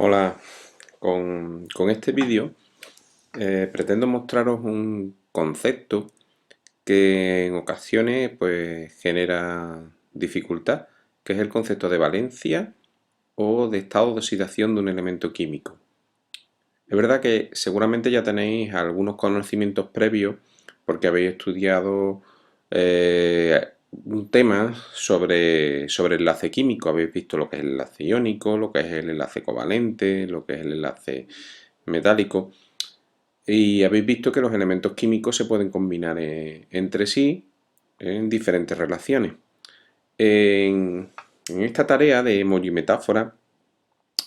Hola, con este vídeo pretendo mostraros un concepto que en ocasiones pues genera dificultad, que es el concepto de valencia o de estado de oxidación de un elemento químico. Es verdad que seguramente ya tenéis algunos conocimientos previos porque habéis estudiado un tema sobre el enlace químico. Habéis visto lo que es el enlace iónico, lo que es el enlace covalente, lo que es el enlace metálico. Y habéis visto que los elementos químicos se pueden combinar entre sí en diferentes relaciones. En esta tarea de emoji metáfora,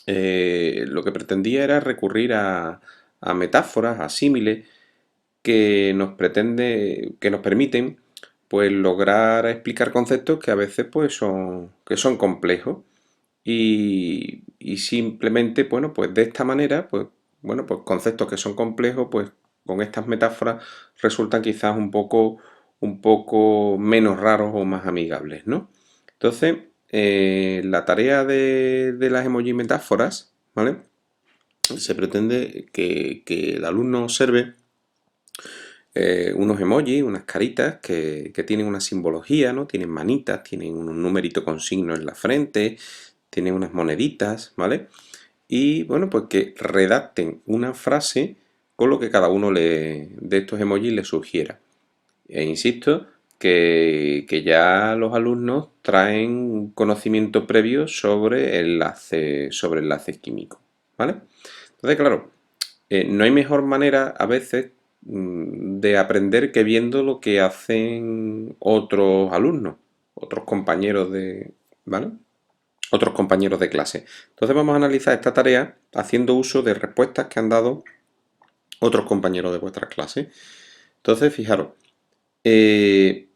lo que pretendía era recurrir a metáforas, a símiles que nos permiten pues lograr explicar conceptos que a veces pues son complejos y simplemente, bueno, pues de esta manera, pues bueno, pues conceptos que son complejos, pues con estas metáforas resultan quizás un poco menos raros o más amigables, ¿no? Entonces, la tarea de las emoji metáforas, ¿vale? Se pretende que el alumno observe unos emojis, unas caritas que tienen una simbología, ¿no? Tienen manitas, tienen un numerito con signo en la frente, tienen unas moneditas, ¿vale? Y bueno, pues que redacten una frase con lo que cada uno de estos emojis le sugiera. E insisto que ya los alumnos traen un conocimiento previo sobre enlaces químicos, ¿vale? Entonces, claro, no hay mejor manera a veces de aprender que viendo lo que hacen otros alumnos, otros compañeros ¿vale? Otros compañeros de clase. Entonces vamos a analizar esta tarea haciendo uso de respuestas que han dado otros compañeros de vuestra clase. Entonces, fijaros, eh,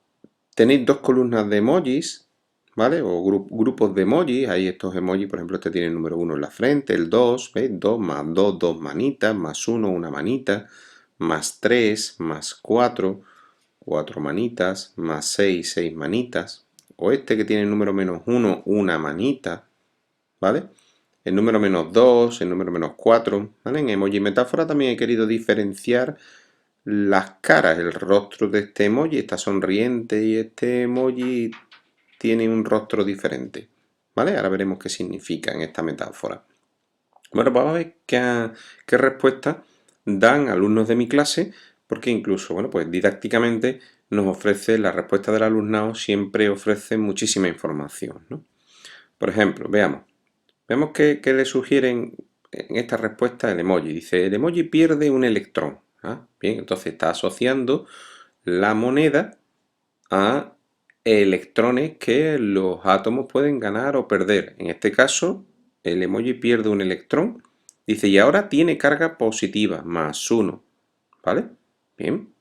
tenéis dos columnas de emojis, ¿vale? O grupos de emojis. Ahí estos emojis, por ejemplo, este tiene el número 1 en la frente, el 2, ¿veis? 2 más 2, 2 manitas, más 1, una manita, más 3, más 4, 4 manitas, más 6, 6 manitas. O este que tiene el número menos 1, una manita, ¿vale? El número menos 2, el número menos 4, ¿vale? En emoji metáfora también he querido diferenciar las caras, el rostro de este emoji está sonriente y este emoji tiene un rostro diferente, ¿vale? Ahora veremos qué significa en esta metáfora. Bueno, vamos a ver qué respuesta dan alumnos de mi clase, porque incluso, bueno, pues didácticamente nos ofrece, la respuesta del alumnado siempre ofrece muchísima información, ¿no? Por ejemplo, veamos qué le sugieren en esta respuesta el emoji. Dice, el emoji pierde un electrón. ¿Ah? Bien, entonces está asociando la moneda a electrones que los átomos pueden ganar o perder. En este caso, el emoji pierde un electrón. Dice, y ahora tiene carga positiva, más 1. ¿Vale? Bien.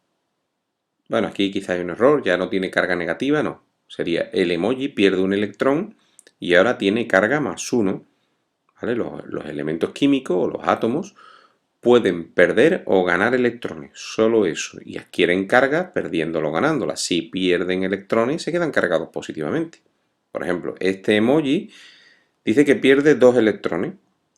Bueno, aquí quizá hay un error, ya no tiene carga negativa, no. Sería el emoji pierde un electrón y ahora tiene carga más 1. ¿Vale? Los elementos químicos o los átomos pueden perder o ganar electrones, solo eso, y adquieren carga perdiéndolo o ganándola. Si pierden electrones, se quedan cargados positivamente. Por ejemplo, este emoji dice que pierde 2 electrones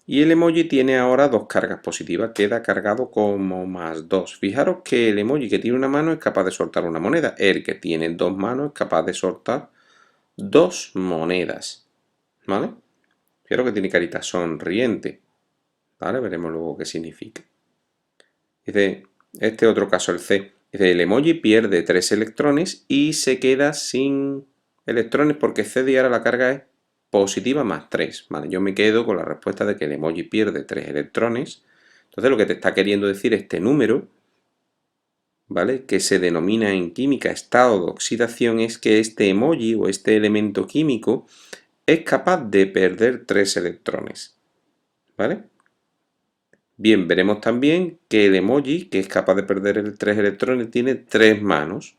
y el emoji tiene ahora 2 cargas positivas, queda cargado como más 2. Fijaros que el emoji que tiene una mano es capaz de soltar una moneda, el que tiene 2 manos es capaz de soltar 2 monedas, ¿vale? Fijaros que tiene carita sonriente, ¿vale? Veremos luego qué significa. Dice, este otro caso, el C. Dice, el emoji pierde 3 electrones y se queda sin electrones porque cede y ahora la carga es positiva más 3. Vale, yo me quedo con la respuesta de que el emoji pierde 3 electrones. Entonces lo que te está queriendo decir este número, ¿vale? Que se denomina en química estado de oxidación, es que este emoji o este elemento químico es capaz de perder 3 electrones. ¿Vale? Bien, veremos también que el emoji, que es capaz de perder 3 electrones, tiene 3 manos,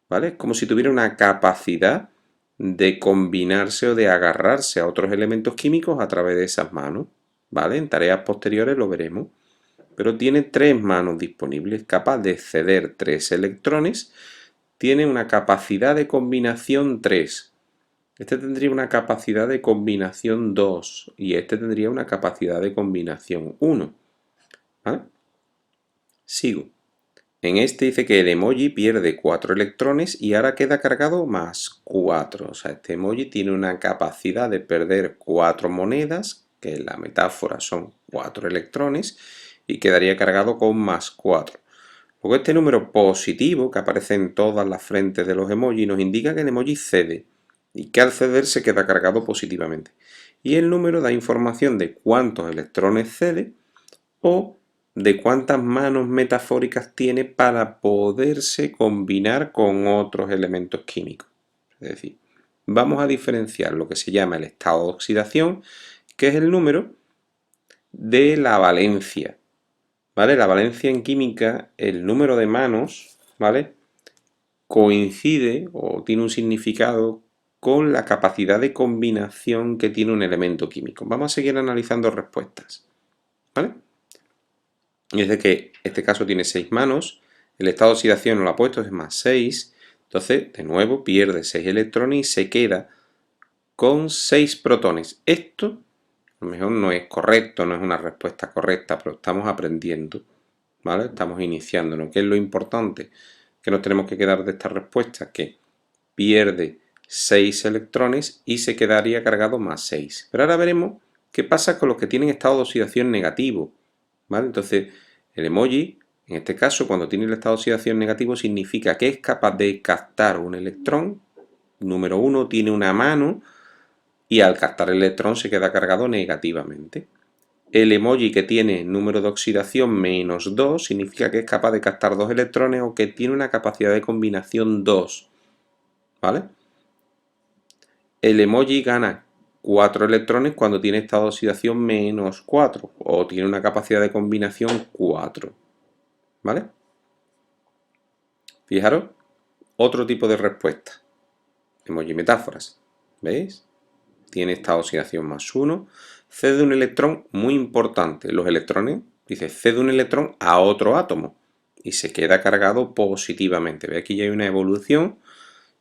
¿vale? Es como si tuviera una capacidad de combinarse o de agarrarse a otros elementos químicos a través de esas manos, ¿vale? En tareas posteriores lo veremos. Pero tiene 3 manos disponibles, capaz de ceder 3 electrones, tiene una capacidad de combinación 3. Este tendría una capacidad de combinación 2 y este tendría una capacidad de combinación 1. ¿Vale? Sigo. En este dice que el emoji pierde 4 electrones y ahora queda cargado más 4. O sea, este emoji tiene una capacidad de perder 4 monedas, que en la metáfora son 4 electrones, y quedaría cargado con más 4. Luego este número positivo que aparece en todas las frentes de los emojis nos indica que el emoji cede y que al ceder se queda cargado positivamente. Y el número da información de cuántos electrones cede o de cuántas manos metafóricas tiene para poderse combinar con otros elementos químicos. Es decir, vamos a diferenciar lo que se llama el estado de oxidación, que es el número, de la valencia. ¿Vale? La valencia en química, el número de manos, ¿vale? Coincide o tiene un significado con la capacidad de combinación que tiene un elemento químico. Vamos a seguir analizando respuestas, ¿vale? Y es de que este caso tiene 6 manos, el estado de oxidación no lo ha puesto, es más 6, entonces de nuevo pierde 6 electrones y se queda con 6 protones. Esto a lo mejor no es correcto, no es una respuesta correcta, pero estamos aprendiendo, ¿vale? Estamos iniciándonos. ¿Qué es lo importante que nos tenemos que quedar de esta respuesta? Que pierde 6 electrones y se quedaría cargado más 6. Pero ahora veremos qué pasa con los que tienen estado de oxidación negativo, ¿vale? Entonces, el emoji, en este caso, cuando tiene el estado de oxidación negativo, significa que es capaz de captar un electrón. Número 1 tiene una mano y al captar el electrón se queda cargado negativamente. El emoji que tiene número de oxidación menos 2 significa que es capaz de captar 2 electrones o que tiene una capacidad de combinación 2. ¿Vale? El emoji gana 4 electrones cuando tiene estado de oxidación menos 4 o tiene una capacidad de combinación 4. ¿Vale? Fijaros, otro tipo de respuesta. Emoji metáforas. ¿Veis? Tiene esta oxidación más 1. Cede un electrón muy importante. Los electrones, dice, cede un electrón a otro átomo y se queda cargado positivamente. ¿Veis? Aquí ya hay una evolución.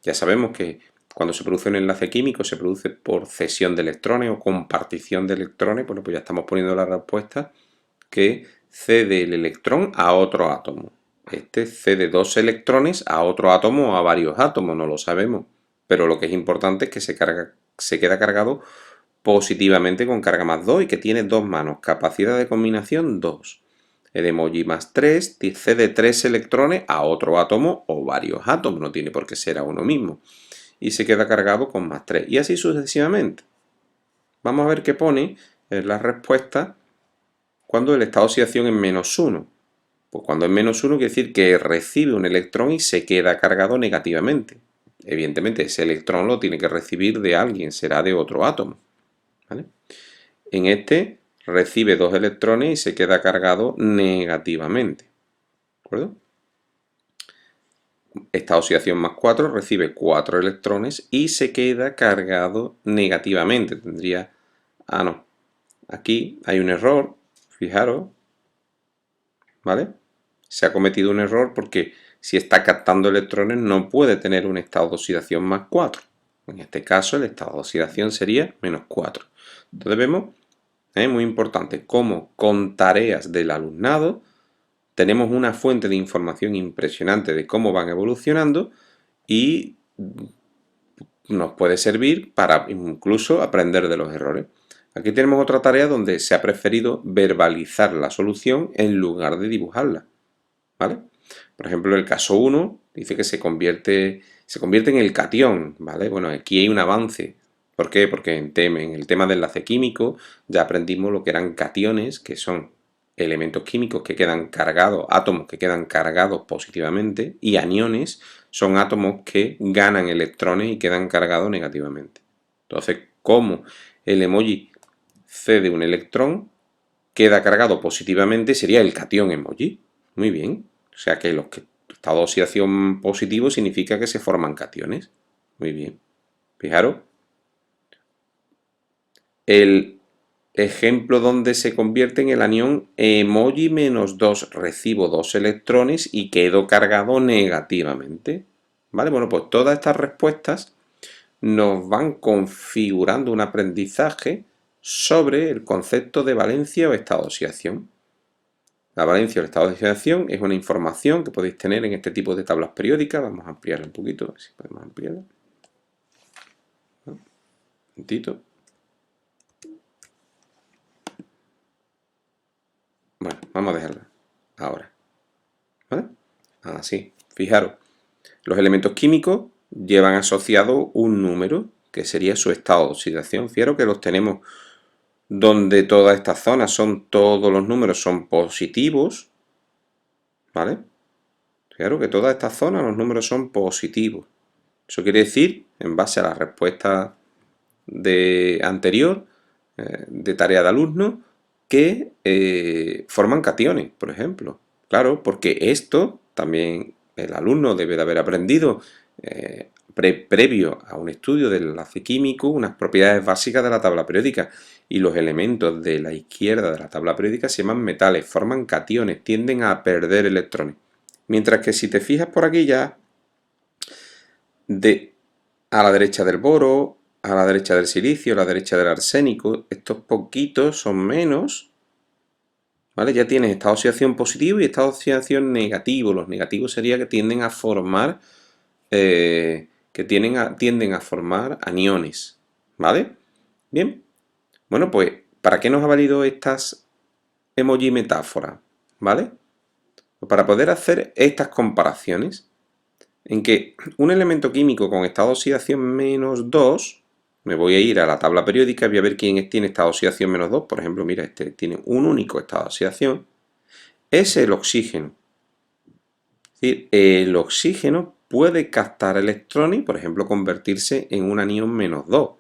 Ya sabemos que cuando se produce un enlace químico se produce por cesión de electrones o compartición de electrones. Bueno, pues ya estamos poniendo la respuesta que cede el electrón a otro átomo. Este cede 2 electrones a otro átomo o a varios átomos, no lo sabemos. Pero lo que es importante es que se queda cargado positivamente con carga más 2 y que tiene 2 manos. Capacidad de combinación 2. El emoji más 3 cede 3 electrones a otro átomo o varios átomos, no tiene por qué ser a uno mismo. Y se queda cargado con más 3. Y así sucesivamente. Vamos a ver qué pone en la respuesta cuando el estado de oxidación es menos 1. Pues cuando es menos 1 quiere decir que recibe un electrón y se queda cargado negativamente. Evidentemente ese electrón lo tiene que recibir de alguien, será de otro átomo. ¿Vale? En este recibe 2 electrones y se queda cargado negativamente. ¿De acuerdo? Esta oxidación más 4 recibe 4 electrones y se queda cargado negativamente. Tendría... Ah, no. Aquí hay un error. Fijaros. ¿Vale? Se ha cometido un error porque si está captando electrones no puede tener un estado de oxidación más 4. En este caso el estado de oxidación sería menos 4. Entonces vemos, muy importante, cómo con tareas del alumnado tenemos una fuente de información impresionante de cómo van evolucionando y nos puede servir para incluso aprender de los errores. Aquí tenemos otra tarea donde se ha preferido verbalizar la solución en lugar de dibujarla. ¿Vale? Por ejemplo, el caso 1 dice que se convierte en el catión, ¿vale? Bueno, aquí hay un avance. ¿Por qué? Porque en el tema del enlace químico ya aprendimos lo que eran cationes, que son elementos químicos que quedan cargados, átomos que quedan cargados positivamente, y aniones son átomos que ganan electrones y quedan cargados negativamente. Entonces, como el emoji cede un electrón, queda cargado positivamente, sería el catión emoji. Muy bien. O sea que estado de oxidación positivo significa que se forman cationes. Muy bien. Fijaros. El ejemplo donde se convierte en el anión emoji menos 2. Recibo 2 electrones y quedo cargado negativamente. ¿Vale? Bueno, pues todas estas respuestas nos van configurando un aprendizaje sobre el concepto de valencia o estado de oxidación. La valencia o el estado de oxidación es una información que podéis tener en este tipo de tablas periódicas. Vamos a ampliarla un poquito, a ver si podemos ampliarla. Un momentito. Bueno, vamos a dejarla ahora. ¿Vale? Así, fijaros. Los elementos químicos llevan asociado un número, que sería su estado de oxidación. Fijaros que los tenemos donde todas estas zonas todos los números son positivos, ¿vale? Fijaros que todas estas zonas los números son positivos. Eso quiere decir, en base a la respuesta anterior, de tarea de alumno, que forman cationes, por ejemplo. Claro, porque esto también el alumno debe de haber aprendido previo a un estudio del enlace químico unas propiedades básicas de la tabla periódica, y los elementos de la izquierda de la tabla periódica se llaman metales, forman cationes, tienden a perder electrones. Mientras que si te fijas por aquí ya, a la derecha del boro, a la derecha del silicio, a la derecha del arsénico, estos poquitos son menos, ¿vale? Ya tienes estado de oxidación positivo y estado de oxidación negativo. Los negativos sería que tienden a formar tienden a formar aniones, ¿vale? Bien, bueno, pues, ¿para qué nos ha valido estas emoji metáforas? ¿Vale? Pues para poder hacer estas comparaciones, en que un elemento químico con estado de oxidación -2, me voy a ir a la tabla periódica y voy a ver quién tiene estado de oxidación -2, por ejemplo, mira, este tiene un único estado de oxidación, es el oxígeno. Es decir, el oxígeno puede captar electrones y, por ejemplo, convertirse en un anión -2,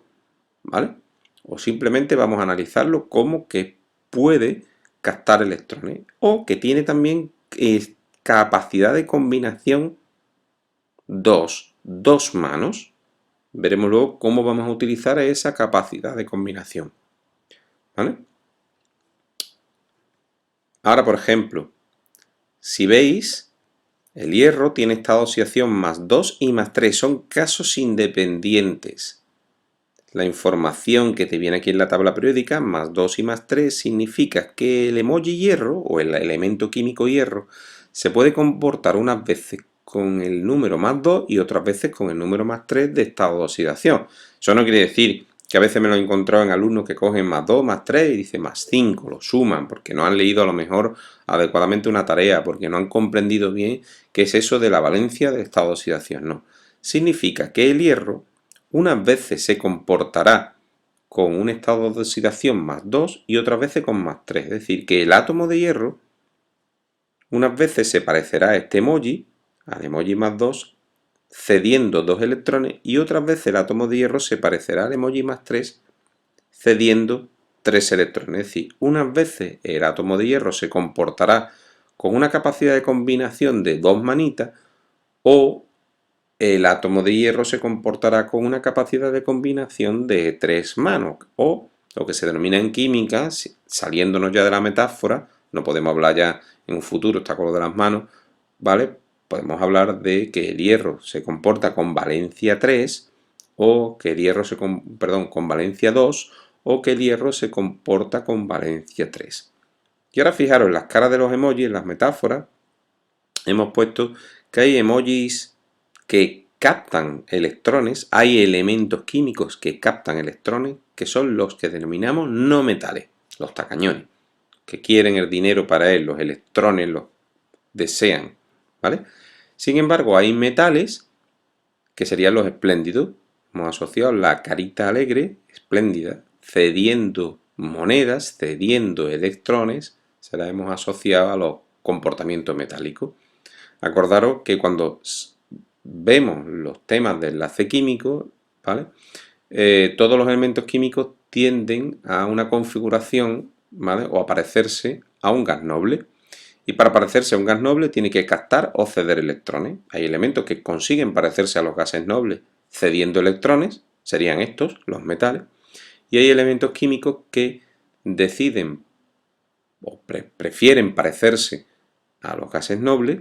¿vale? O simplemente vamos a analizarlo como que puede captar electrones, o que tiene también capacidad de combinación dos manos. Veremos luego cómo vamos a utilizar esa capacidad de combinación, ¿vale? Ahora, por ejemplo, si veis, el hierro tiene estado de oxidación +2 y +3, son casos independientes. La información que te viene aquí en la tabla periódica, +2 y +3, significa que el emoji hierro, o el elemento químico hierro, se puede comportar unas veces con el número +2 y otras veces con el número +3 de estado de oxidación. Eso no quiere decir que a veces me lo he encontrado en alumnos que cogen +2, +3 y dicen +5, lo suman, porque no han leído a lo mejor adecuadamente una tarea, porque no han comprendido bien qué es eso de la valencia del estado de oxidación. No, significa que el hierro unas veces se comportará con un estado de oxidación +2 y otras veces con +3. Es decir, que el átomo de hierro unas veces se parecerá a este emoji, al emoji +2, cediendo 2 electrones, y otras veces el átomo de hierro se parecerá al emoji +3, cediendo 3 electrones. Es decir, unas veces el átomo de hierro se comportará con una capacidad de combinación de 2 manitas, o el átomo de hierro se comportará con una capacidad de combinación de 3 manos, o lo que se denomina en química, saliéndonos ya de la metáfora, no podemos hablar ya en un futuro, está con lo de las manos, ¿vale? Podemos hablar de que el hierro se comporta con valencia 3, o que el hierro con valencia 2, o que el hierro se comporta con valencia 3. Y ahora fijaros, en las caras de los emojis, en las metáforas, hemos puesto que hay emojis que captan electrones, hay elementos químicos que captan electrones, que son los que denominamos no metales, los tacañones, que quieren el dinero para él, los electrones los desean, ¿vale? Sin embargo, hay metales que serían los espléndidos. Hemos asociado la carita alegre, espléndida, cediendo monedas, cediendo electrones, se la hemos asociado a los comportamientos metálicos. Acordaros que cuando vemos los temas de enlace químico, ¿vale? Todos los elementos químicos tienden a una configuración, ¿vale? O a parecerse a un gas noble. Y para parecerse a un gas noble tiene que captar o ceder electrones. Hay elementos que consiguen parecerse a los gases nobles cediendo electrones, serían estos, los metales. Y hay elementos químicos que deciden o prefieren parecerse a los gases nobles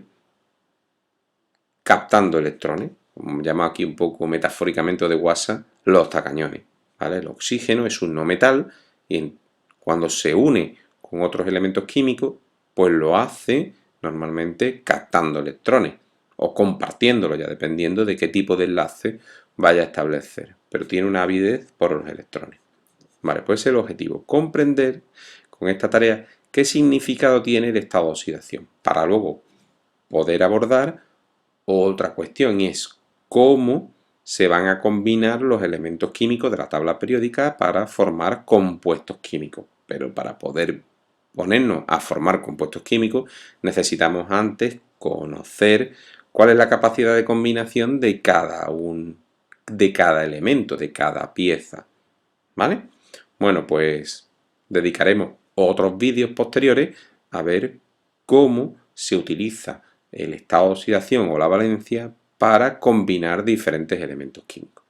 captando electrones. como llamo aquí un poco metafóricamente o de guasa, los tacañones, ¿vale? El oxígeno es un no metal y cuando se une con otros elementos químicos, pues lo hace normalmente captando electrones o compartiéndolo, ya dependiendo de qué tipo de enlace vaya a establecer, pero tiene una avidez por los electrones. Vale, pues el objetivo, comprender con esta tarea qué significado tiene el estado de oxidación, para luego poder abordar otra cuestión, y es cómo se van a combinar los elementos químicos de la tabla periódica para formar compuestos químicos. Pero para poder ponernos a formar compuestos químicos necesitamos antes conocer cuál es la capacidad de combinación de cada elemento, de cada pieza. ¿Vale? Bueno, pues dedicaremos otros vídeos posteriores a ver cómo se utiliza el estado de oxidación o la valencia para combinar diferentes elementos químicos.